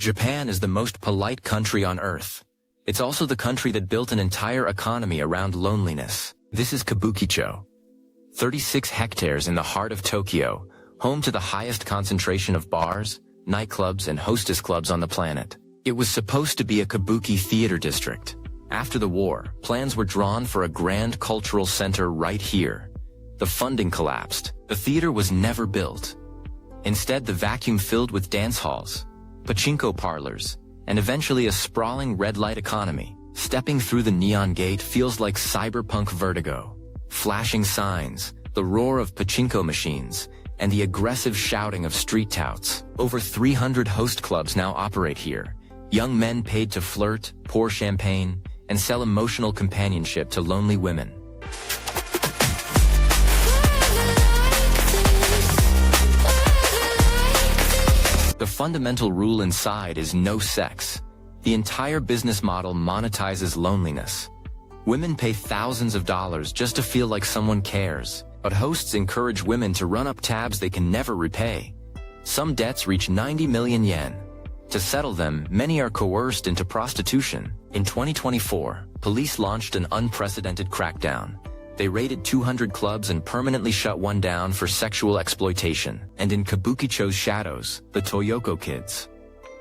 Japan is the most polite country on earth. It's also the country that built an entire economy around loneliness. This is Kabukicho. 36 hectares in the heart of Tokyo, home to the highest concentration of bars, nightclubs, and hostess clubs on the planet. It was supposed to be a kabuki theater district. After the war, plans were drawn for a grand cultural center right here. The funding collapsed. The theater was never built. Instead, the vacuum filled with dance halls, pachinko parlors, and eventually a sprawling red light economy. Stepping through the neon gate feels like cyberpunk vertigo. Flashing signs, the roar of pachinko machines, and the aggressive shouting of street touts. Over 300 host clubs now operate here. Young men paid to flirt, pour champagne, and sell emotional companionship to lonely women. The fundamental rule inside is no sex. The entire business model monetizes loneliness. Women pay thousands of dollars just to feel like someone cares, but hosts encourage women to run up tabs they can never repay. Some debts reach 90 million yen. To settle them, many are coerced into prostitution. In 2024, police launched an unprecedented crackdown. They raided 200 clubs and permanently shut one down for sexual exploitation. And in Kabukicho's shadows, the Toyoko kids.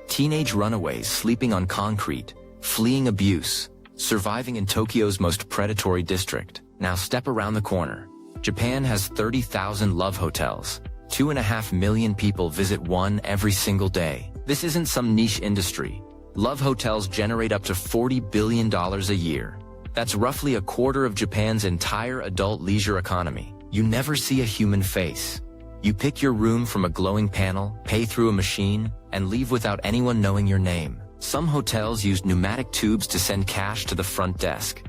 Teenage runaways sleeping on concrete, fleeing abuse, surviving in Tokyo's most predatory district. Now step around the corner. Japan has 30,000 love hotels. 2.5 million people visit one every single day. This isn't some niche industry. Love hotels generate up to $40 billion a year. That's roughly a quarter of Japan's entire adult leisure economy. You never see a human face. You pick your room from a glowing panel, pay through a machine, and leave without anyone knowing your name. Some hotels use pneumatic tubes to send cash to the front desk.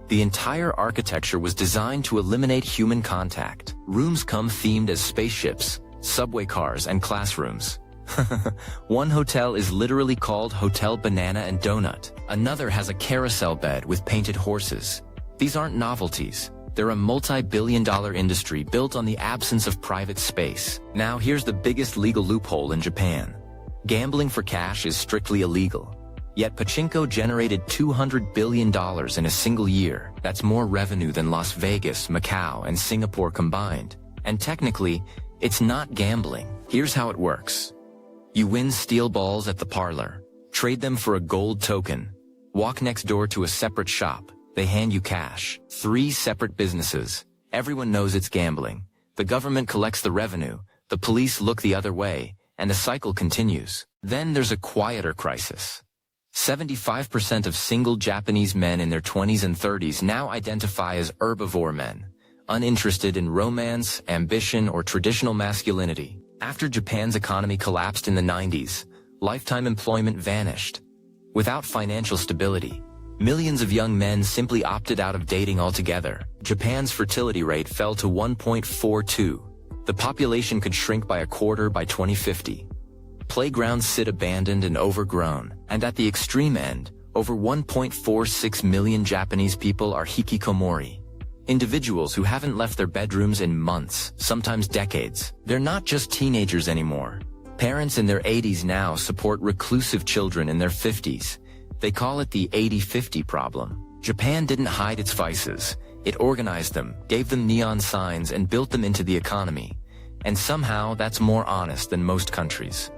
The entire architecture was designed to eliminate human contact. Rooms come themed as spaceships, subway cars, and classrooms. One hotel is literally called Hotel Banana and Donut. Another has a carousel bed with painted horses. These aren't novelties. They're a multi-billion-dollar industry built on the absence of private space. Now here's the biggest legal loophole in Japan. Gambling for cash is strictly illegal. Yet pachinko generated $200 billion in a single year. That's more revenue than Las Vegas, Macau, and Singapore combined. And technically, it's not gambling. Here's how it works. You win steel balls at the parlor. Trade them for a gold token. Walk next door to a separate shop. They hand you cash. 3 separate businesses. Everyone knows it's gambling. The government collects the revenue. The police look the other way. And the cycle continues. Then there's a quieter crisis. 75% of single Japanese men in their 20s and 30s now identify as herbivore men, uninterested in romance, ambition, or traditional masculinity. After Japan's economy collapsed in the 90s, lifetime employment vanished. Without financial stability, millions of young men simply opted out of dating altogether. Japan's fertility rate fell to 1.42. The population could shrink by a quarter by 2050. Playgrounds sit abandoned and overgrown, and at the extreme end, over 1.46 million Japanese people are hikikomori. Individuals who haven't left their bedrooms in months, sometimes decades. They're not just teenagers anymore. Parents in their 80s now support reclusive children in their 50s. They call it the 80-50 problem. Japan didn't hide its vices. It organized them, gave them neon signs, and built them into the economy. And somehow that's more honest than most countries.